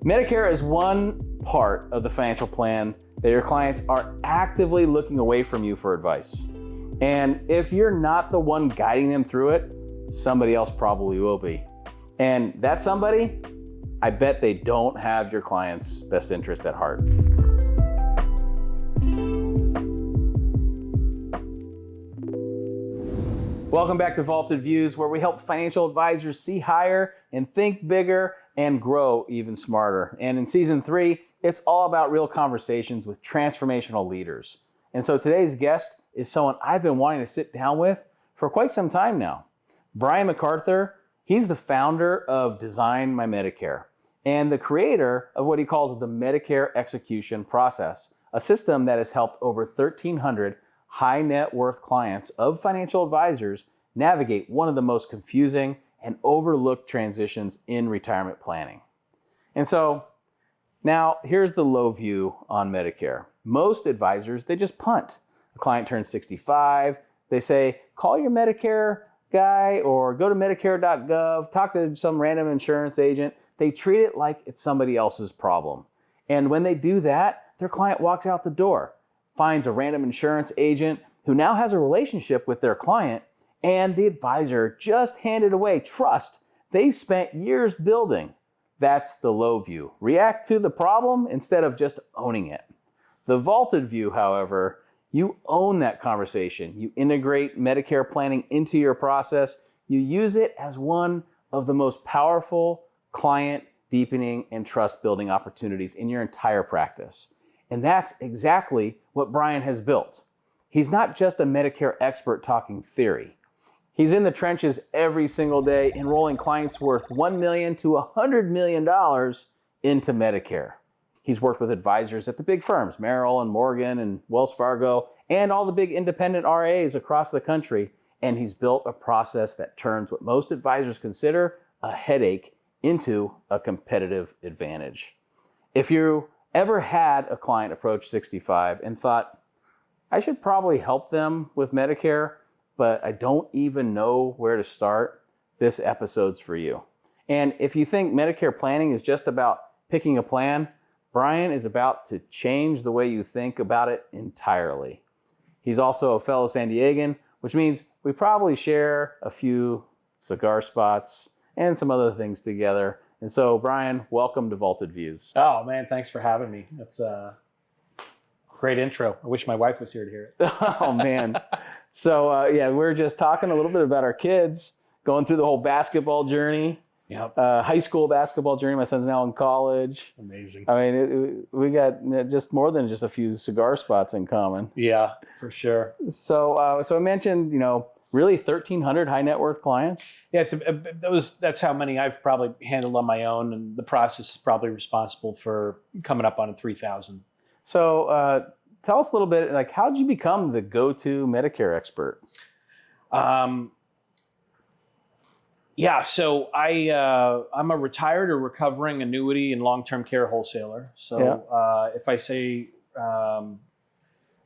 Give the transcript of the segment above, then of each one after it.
Medicare is one part of the financial plan that your clients are actively looking away from you for advice. And if you're not the one guiding them through it, somebody else probably will be. And that somebody, I bet they don't have your client's best interest at heart. Welcome back to Vaulted Views, where we help financial advisors see higher and think bigger and grow even smarter. And in season 3, it's all about real conversations with transformational leaders. And so today's guest is someone I've been wanting to sit down with for quite some time now. Brian MacArthur, he's the founder of Design My Medicare and the creator of what he calls the Medicare execution process, a system that has helped over 1,300 high net worth clients of financial advisors navigate one of the most confusing and overlooked transitions in retirement planning. And so now here's the low view on Medicare. Most advisors, they just punt. A client turns 65, they say, call your Medicare guy or go to medicare.gov, talk to some random insurance agent. They treat it like it's somebody else's problem. And when they do that, their client walks out the door, finds a random insurance agent who now has a relationship with their client, and the advisor just handed away trust they spent years building. That's the low view. React to the problem instead of just owning it. The vaulted view, however, you own that conversation. You integrate Medicare planning into your process. You use it as one of the most powerful client deepening and trust building opportunities in your entire practice. And that's exactly what Brian has built. He's not just a Medicare expert talking theory. He's in the trenches every single day, enrolling clients worth $1 million to $100 million into Medicare. He's worked with advisors at the big firms, Merrill and Morgan and Wells Fargo, and all the big independent RAs across the country. And he's built a process that turns what most advisors consider a headache into a competitive advantage. If you ever had a client approach 65 and thought, I should probably help them with Medicare, but I don't even know where to start, this episode's for you. And if you think Medicare planning is just about picking a plan, Brian is about to change the way you think about it entirely. He's also a fellow San Diegan, which means we probably share a few cigar spots and some other things together. And so, Brian, welcome to Vaulted Views. Oh, man, thanks for having me. That's a great intro. I wish my wife was here to hear it. Oh, man. So, we were just talking a little bit about our kids, going through the whole basketball journey. Yep. High school basketball journey. My son's now in college. Amazing. I mean, we got just more than just a few cigar spots in common. Yeah, for sure. So I mentioned, really 1,300 high net worth clients. Yeah, that's how many I've probably handled on my own, and the process is probably responsible for coming up on 3,000. So tell us a little bit, like, how did you become the go-to Medicare expert? So I'm a retired or recovering annuity and long-term care wholesaler. So if I say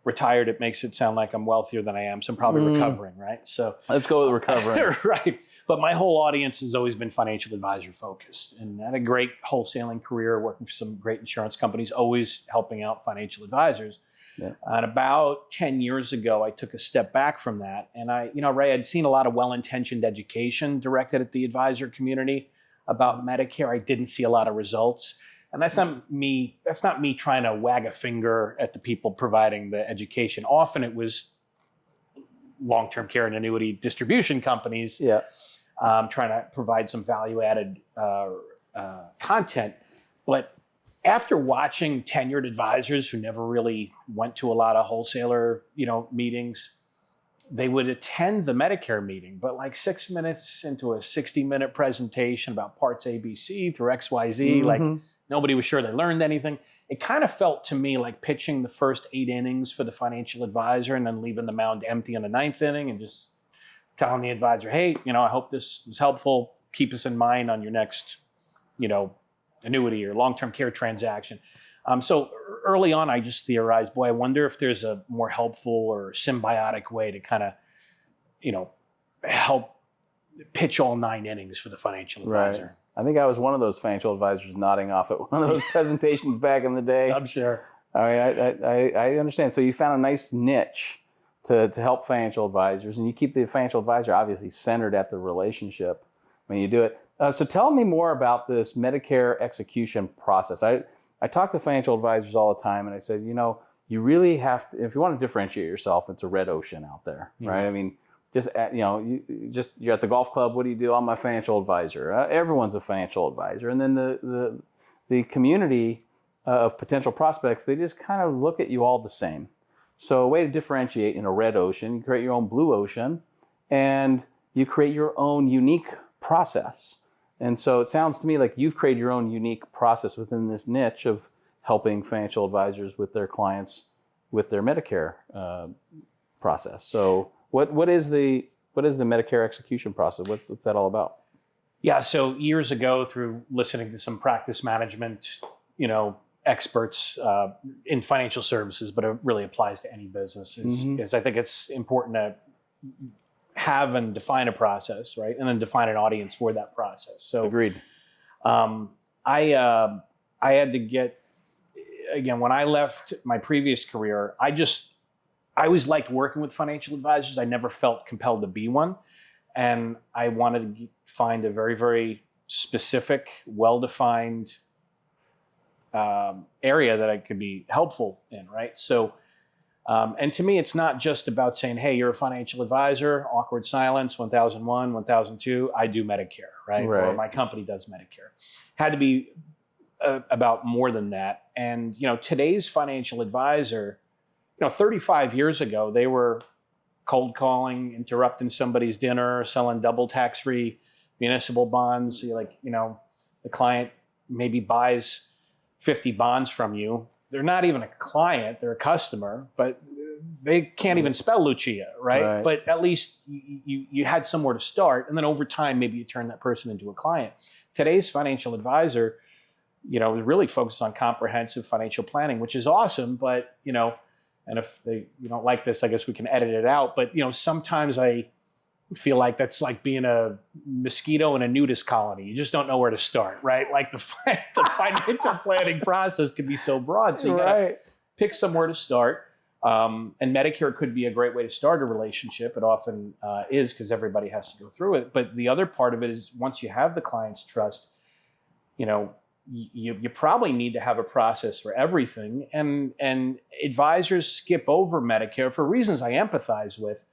retired, it makes it sound like I'm wealthier than I am. So I'm probably recovering, right? So let's go with recovering. Right. But my whole audience has always been financial advisor focused, and I had a great wholesaling career working for some great insurance companies, always helping out financial advisors. Yeah. And about 10 years ago, I took a step back from that. And Ray, I'd seen a lot of well-intentioned education directed at the advisor community about Medicare. I didn't see a lot of results. And that's not me trying to wag a finger at the people providing the education. Often it was long-term care and annuity distribution companies trying to provide some value-added content. But after watching tenured advisors who never really went to a lot of wholesaler, meetings, they would attend the Medicare meeting, but like 6 minutes into a 60-minute presentation about parts ABC through XYZ, like nobody was sure they learned anything. It kind of felt to me like pitching the first 8 innings for the financial advisor and then leaving the mound empty in the 9th inning and just telling the advisor, hey, I hope this was helpful. Keep us in mind on your next, annuity or long-term care transaction. So early on, I just theorized, I wonder if there's a more helpful or symbiotic way to kind of, help pitch all 9 innings for the financial advisor. I think I was one of those financial advisors nodding off at one of those presentations back in the day. I'm sure. I understand. So you found a nice niche to help financial advisors, and you keep the financial advisor obviously centered at the relationship when you do it. So tell me more about this Medicare execution process. I talk to financial advisors all the time, and I said, you really have to, if you want to differentiate yourself, it's a red ocean out there, right? I mean, you're at the golf club. What do you do? I'm a financial advisor. Everyone's a financial advisor, and then the community of potential prospects, they just kind of look at you all the same. So a way to differentiate in a red ocean, you create your own blue ocean, and you create your own unique process. And so it sounds to me like you've created your own unique process within this niche of helping financial advisors with their clients with their Medicare process. So what is the Medicare execution process? What's that all about? Yeah, so years ago, through listening to some practice management, experts in financial services, but it really applies to any business, is I think it's important to have and define a process, right? And then define an audience for that process. So agreed. I had to get, again, when I left my previous career, I always liked working with financial advisors. I never felt compelled to be one. And I wanted to find a very, very specific, well-defined area that I could be helpful in, right? So, and to me, it's not just about saying, hey, you're a financial advisor, awkward silence, 1001, 1002, I do Medicare, right? Or my company does Medicare. Had to be about more than that. And, today's financial advisor, 35 years ago, they were cold calling, interrupting somebody's dinner, selling double tax-free municipal bonds. The client maybe buys 50 bonds from you. They're not even a client, they're a customer, but they can't even spell Lucia, right? But at least you had somewhere to start, and then over time, maybe you turn that person into a client. Today's financial advisor, is really focused on comprehensive financial planning, which is awesome, but, and if you don't like this, I guess we can edit it out, but, sometimes I feel like that's like being a mosquito in a nudist colony. You just don't know where to start, right? Like the financial planning process can be so broad. So you gotta pick somewhere to start. And Medicare could be a great way to start a relationship. It often is, because everybody has to go through it. But the other part of it is, once you have the client's trust, you probably need to have a process for everything. And advisors skip over Medicare for reasons I empathize with.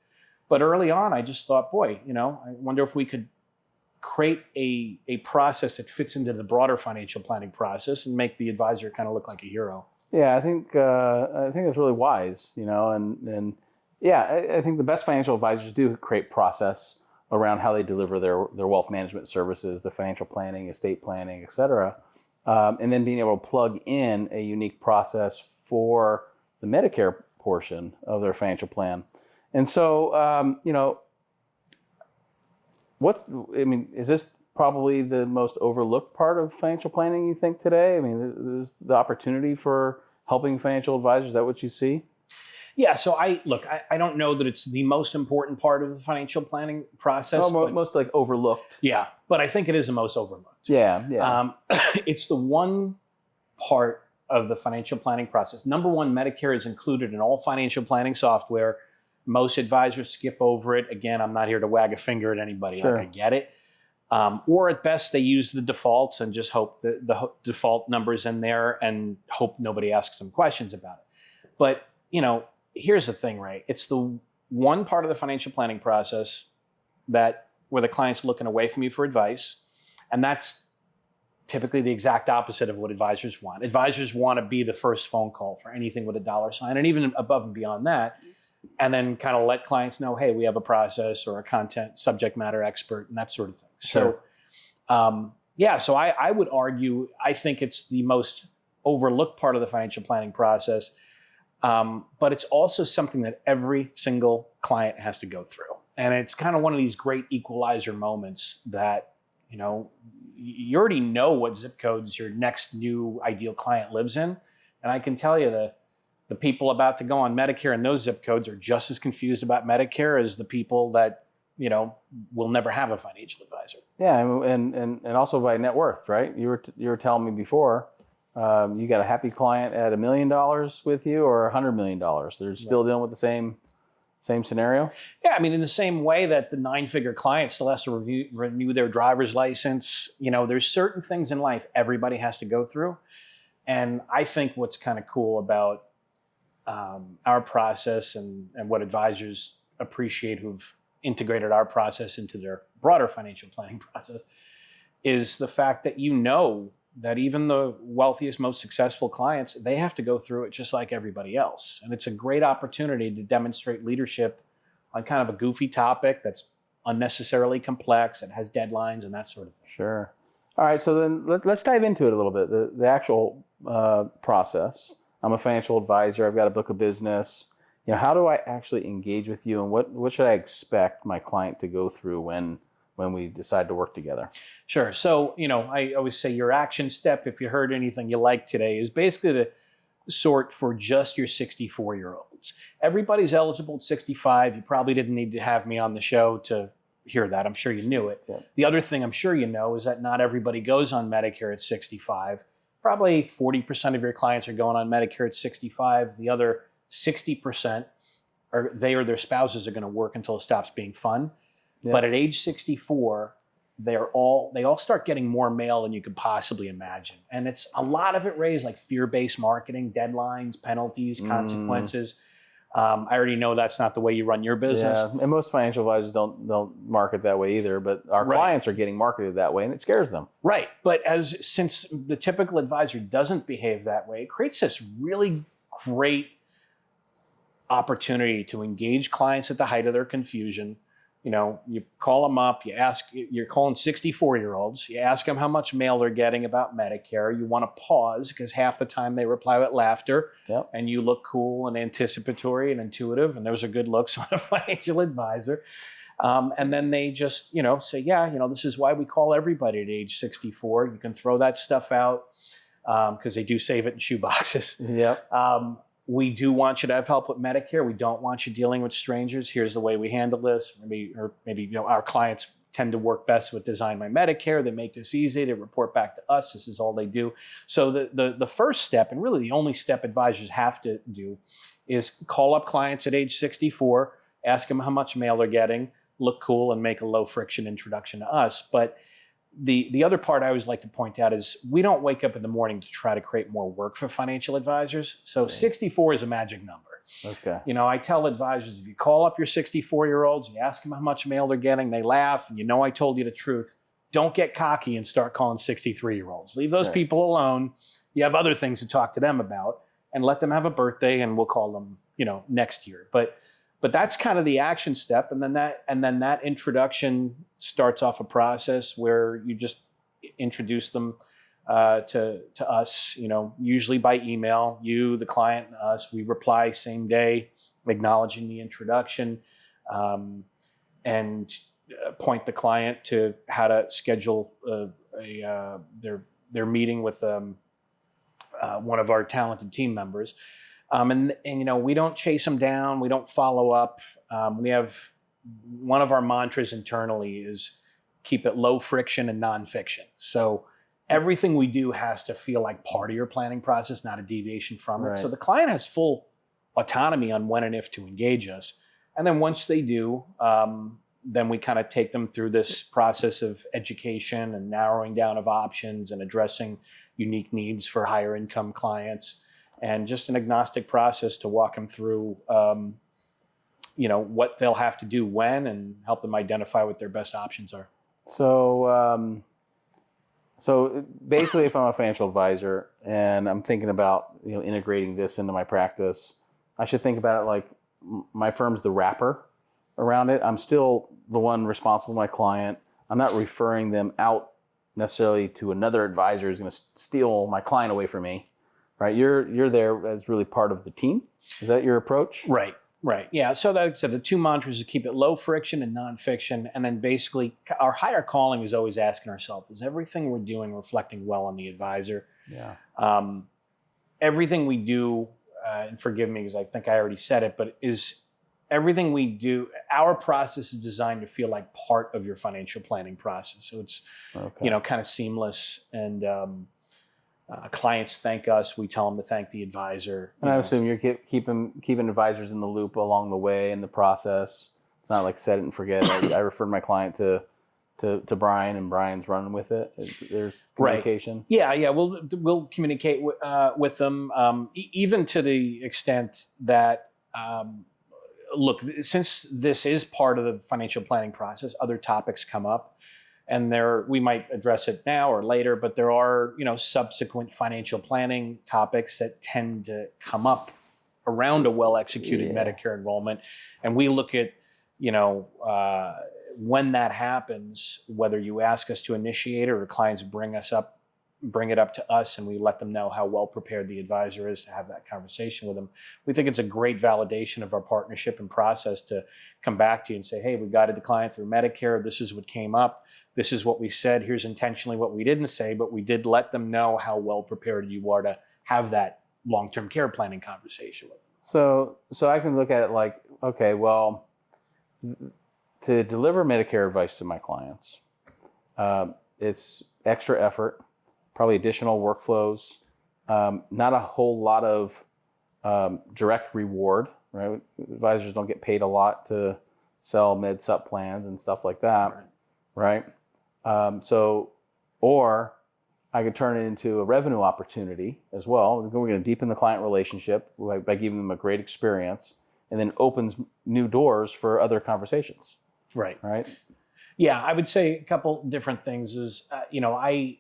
But early on, I just thought, boy, I wonder if we could create a process that fits into the broader financial planning process and make the advisor kind of look like a hero. Yeah, I think that's really wise, and I think the best financial advisors do create process around how they deliver their wealth management services, the financial planning, estate planning, et cetera, and then being able to plug in a unique process for the Medicare portion of their financial plan. And so, is this probably the most overlooked part of financial planning, you think, today? I mean, is the opportunity for helping financial advisors, is that what you see? Yeah, so I don't know that it's the most important part of the financial planning process. Oh, most like overlooked. Yeah, but I think it is the most overlooked. Yeah. It's the one part of the financial planning process. Number one, Medicare is included in all financial planning software. Most advisors skip over it. Again, I'm not here to wag a finger at anybody. Sure. Like, I get it. Or at best, they use the defaults and just hope that the default number's in there and hope nobody asks them questions about it. But, here's the thing, right? It's the one part of the financial planning process where the client's looking away from you for advice. And that's typically the exact opposite of what advisors want. Advisors want to be the first phone call for anything with a dollar sign, and even above and beyond that. And then kind of let clients know, hey, we have a process or a content subject matter expert and that sort of thing. Sure. So, so I would argue, I think it's the most overlooked part of the financial planning process. But it's also something that every single client has to go through. And it's kind of one of these great equalizer moments that, you already know what zip codes your next new ideal client lives in. And I can tell you the people about to go on Medicare in those zip codes are just as confused about Medicare as the people that will never have a financial advisor. Yeah, and also by net worth, right? You were telling me before, you got a happy client at $1 million with you or $100 million. They're still dealing with the same scenario. Yeah, I mean, in the same way that the 9-figure client still has to renew their driver's license. There's certain things in life everybody has to go through, and I think what's kind of cool about our process and what advisors appreciate who've integrated our process into their broader financial planning process is the fact that that even the wealthiest, most successful clients, they have to go through it just like everybody else. And it's a great opportunity to demonstrate leadership on kind of a goofy topic that's unnecessarily complex and has deadlines and that sort of thing. Sure. All right, so then let's dive into it a little bit, the actual process. I'm a financial advisor. I've got a book of business. How do I actually engage with you, and what should I expect my client to go through when we decide to work together? Sure. So, I always say your action step, if you heard anything you like today, is basically to sort for just your 64-year-olds. Everybody's eligible at 65. You probably didn't need to have me on the show to hear that. I'm sure you knew it. Yeah. The other thing I'm sure you know is that not everybody goes on Medicare at 65. Probably 40% of your clients are going on Medicare at 65. The other 60% they or their spouses are going to work until it stops being fun. Yeah. But at age 64, they all start getting more mail than you could possibly imagine. And it's a lot of it raised like fear-based marketing, deadlines, penalties, consequences. I already know that's not the way you run your business. Yeah, and most financial advisors don't market that way either, but our clients are getting marketed that way and it scares them. Right. But since the typical advisor doesn't behave that way, it creates this really great opportunity to engage clients at the height of their confusion. You call them up, you're calling 64-year-olds, you ask them how much mail they're getting about Medicare. You want to pause because half the time they reply with laughter. Yep. And you look cool and anticipatory and intuitive, and those are good looks on a financial advisor. And then they just, say, this is why we call everybody at age 64. You can throw that stuff out because they do save it in shoe boxes. Yep. We do want you to have help with Medicare. We don't want you dealing with strangers. Here's the way we handle this. Maybe our clients tend to work best with Design My Medicare. They make this easy. They report back to us. This is all they do. So the first step, and really the only step advisors have to do, is call up clients at age 64, ask them how much mail they're getting, look cool, and make a low friction introduction to us. But the other part I always like to point out is we don't wake up in the morning to try to create more work for financial advisors. So 64 is a magic number. Okay. I tell advisors, if you call up your 64-year-olds, you ask them how much mail they're getting, they laugh, and I told you the truth. Don't get cocky and start calling 63-year-olds. Leave those people alone. You have other things to talk to them about, and let them have a birthday, and we'll call them, next year. But that's kind of the action step, and then that introduction starts off a process where you just introduce them to us. Usually by email. You, the client, and us. We reply same day, acknowledging the introduction, and point the client to how to schedule their meeting with one of our talented team members. And we don't chase them down. We don't follow up. We have one of our mantras internally is keep it low friction and nonfiction. So everything we do has to feel like part of your planning process, not a deviation from it. Right. So the client has full autonomy on when and if to engage us. And then once they do, then we kind of take them through this process of education and narrowing down of options and addressing unique needs for higher income clients. And just an agnostic process to walk them through, what they'll have to do when, and help them identify what their best options are. So basically, if I'm a financial advisor and I'm thinking about integrating this into my practice, I should think about it like my firm's the wrapper around it. I'm still the one responsible for my client. I'm not referring them out necessarily to another advisor who's going to steal my client away from me. Right, you're there as really part of the team. Is that your approach? Right. Yeah. So the two mantras is keep it low friction and nonfiction, and then basically our higher calling is always asking ourselves: is everything we're doing reflecting well on the advisor? Yeah. Everything we do, and forgive me because I think I already said it, but is everything we do, our process is designed to feel like part of your financial planning process. So it's, kind of seamless. And clients thank us. We tell them to thank the advisor. And I assume you're keeping advisors in the loop along the way in the process. It's not like set it and forget. I referred my client to Brian, and Brian's running with it. There's communication. Right. Yeah. We'll communicate with them, even to the extent that, look, since this is part of the financial planning process, other topics come up, and we might address it now or later, but there are, subsequent financial planning topics that tend to come up around a well-executed Medicare enrollment. And we look at, when that happens, whether you ask us to initiate it or clients bring it up to us, and we let them know how well prepared the advisor is to have that conversation with them. We think it's a great validation of our partnership and process to come back to you and say, hey, we guided the client through Medicare. This is what came up. This is what we said. Here's intentionally what we didn't say, but we did let them know how well prepared you are to have that long-term care planning conversation with them. So I can look at it like, okay, well, to deliver Medicare advice to my clients, it's extra effort, probably additional workflows, not a whole lot of direct reward, right? Advisors don't get paid a lot to sell med sup plans and stuff like that, right? Or I could turn it into a revenue opportunity as well. We're going to deepen the client relationship by giving them a great experience, and then opens new doors for other conversations. Right. Yeah, I would say a couple different things is, I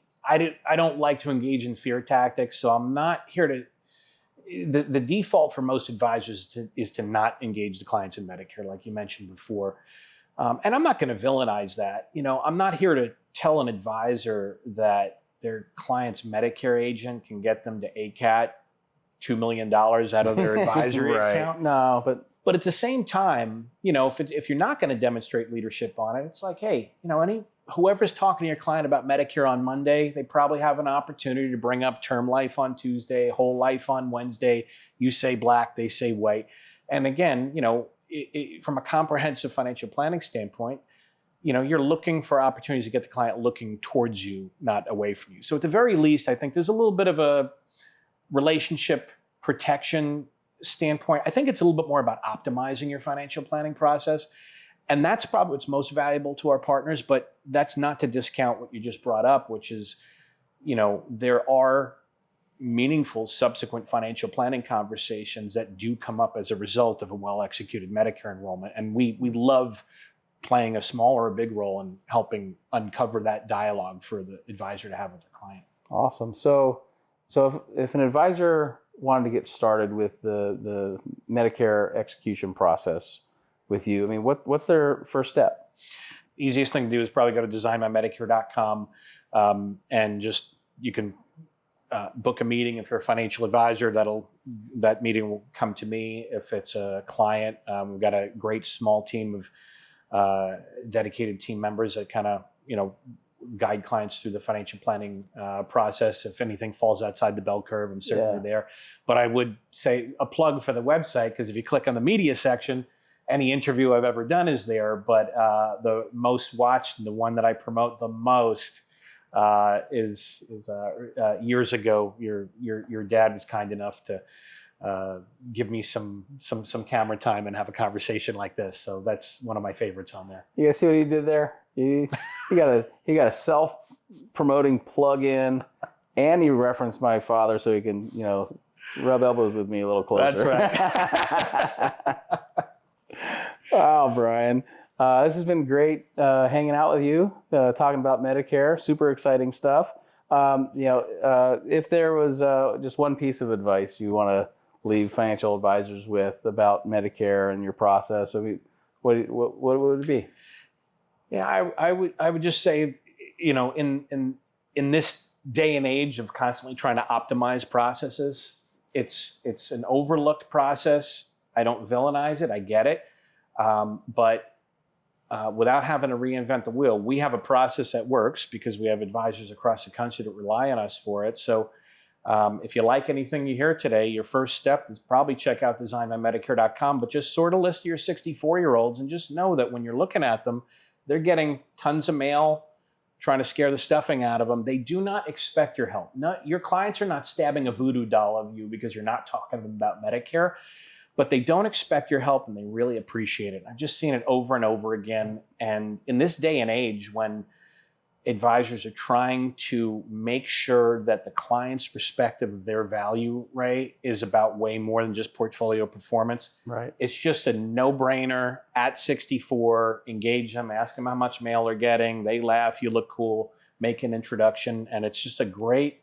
don't like to engage in fear tactics, so I'm not here to. The default for most advisors is to not engage the clients in Medicare, like you mentioned before, and I'm not going to villainize that. I'm not here to tell an advisor that their client's Medicare agent can get them to ACAT $2 million out of their advisory account. No, but at the same time, if you're not going to demonstrate leadership on it, it's like, hey, whoever's talking to your client about Medicare on Monday, they probably have an opportunity to bring up term life on Tuesday, whole life on Wednesday. You say black, they say white. And again, from a comprehensive financial planning standpoint, you're looking for opportunities to get the client looking towards you, not away from you. So at the very least, I think there's a little bit of a relationship protection standpoint. I think it's a little bit more about optimizing your financial planning process. And that's probably what's most valuable to our partners, but that's not to discount what you just brought up, which is, there are meaningful subsequent financial planning conversations that do come up as a result of a well-executed Medicare enrollment. And we love playing a small or a big role in helping uncover that dialogue for the advisor to have with the client. Awesome. So if an advisor wanted to get started with the Medicare execution process with you, what's their first step? Easiest thing to do is probably go to designmymedicare.com, and you can book a meeting. If you're a financial advisor, that meeting will come to me. If it's a client, we've got a great small team of dedicated team members that kind of guide clients through the financial planning process. If anything falls outside the bell curve, I'm certainly there. But I would say a plug for the website, because if you click on the media section, any interview I've ever done is there. But the most watched, and the one that I promote the most, is years ago. Your dad was kind enough to give me some camera time and have a conversation like this. So that's one of my favorites on there. You guys see what he did there? He got a self-promoting plug-in, and he referenced my father so he can, rub elbows with me a little closer. That's right. Wow, Brian. This has been great hanging out with you, talking about Medicare. Super exciting stuff. If there was just one piece of advice you want to leave financial advisors with about Medicare and your process, what would it be? Yeah, I would just say, in this day and age of constantly trying to optimize processes, it's an overlooked process. I don't villainize it. I get it. But without having to reinvent the wheel, we have a process that works because we have advisors across the country that rely on us for it. So If you like anything you hear today, your first step is probably check out designmymedicare.com, but just sort a list of your 64-year-olds and just know that when you're looking at them, they're getting tons of mail, trying to scare the stuffing out of them. They do not expect your help. Your clients are not stabbing a voodoo doll of you because you're not talking to them about Medicare, but they don't expect your help and they really appreciate it. I've just seen it over and over again. And in this day and age when advisors are trying to make sure that the client's perspective of their value, right, is about way more than just portfolio performance. Right. It's just a no-brainer. At 64, engage them, ask them how much mail they're getting. They laugh, you look cool, make an introduction, and it's just a great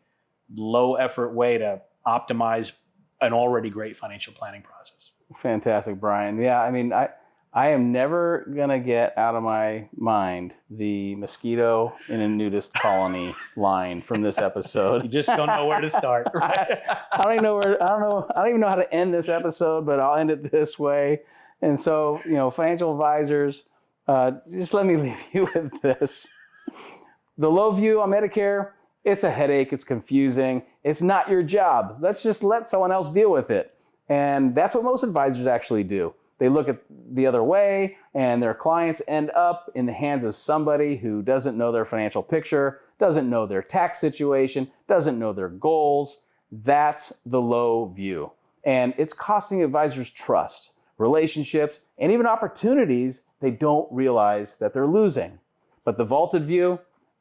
low-effort way to optimize an already great financial planning process. Fantastic, Brian. Yeah, I mean, I am never going to get out of my mind the mosquito in a nudist colony line from this episode. You just don't know where to start. Right? I don't even know how to end this episode, but I'll end it this way. And so, financial advisors, just let me leave you with this. The low view on Medicare, it's a headache. It's confusing. It's not your job. Let's just let someone else deal with it. And that's what most advisors actually do. They look at the other way and their clients end up in the hands of somebody who doesn't know their financial picture, doesn't know their tax situation, doesn't know their goals. That's the low view. And it's costing advisors trust, relationships, and even opportunities they don't realize that they're losing. But the vaulted view,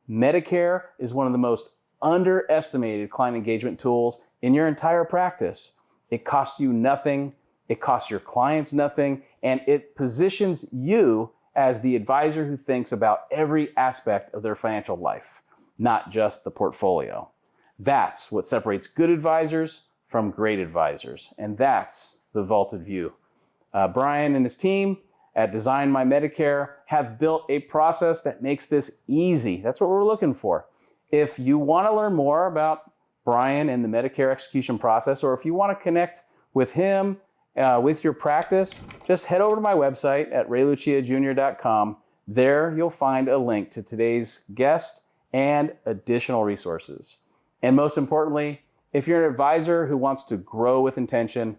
Medicare is one of the most underestimated client engagement tools in your entire practice. It costs you nothing. It costs your clients nothing, and it positions you as the advisor who thinks about every aspect of their financial life, not just the portfolio. That's what separates good advisors from great advisors, and that's the vaulted view. Brian and his team at Design My Medicare have built a process that makes this easy. That's what we're looking for. If you want to learn more about Brian and the Medicare execution process, or if you want to connect with him, with your practice, just head over to my website at rayluciajr.com. There you'll find a link to today's guest and additional resources. And most importantly, if you're an advisor who wants to grow with intention,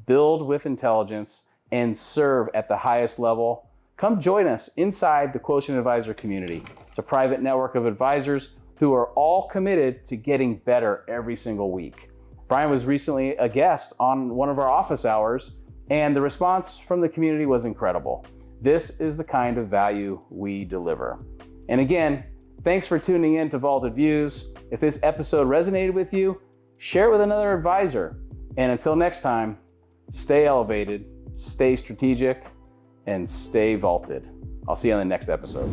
build with intelligence, and serve at the highest level, come join us inside the Quotient Advisor community. It's a private network of advisors who are all committed to getting better every single week. Brian was recently a guest on one of our office hours, and the response from the community was incredible. This is the kind of value we deliver. And again, thanks for tuning in to Vaulted Views. If this episode resonated with you, share it with another advisor. And until next time, stay elevated, stay strategic, and stay vaulted. I'll see you on the next episode.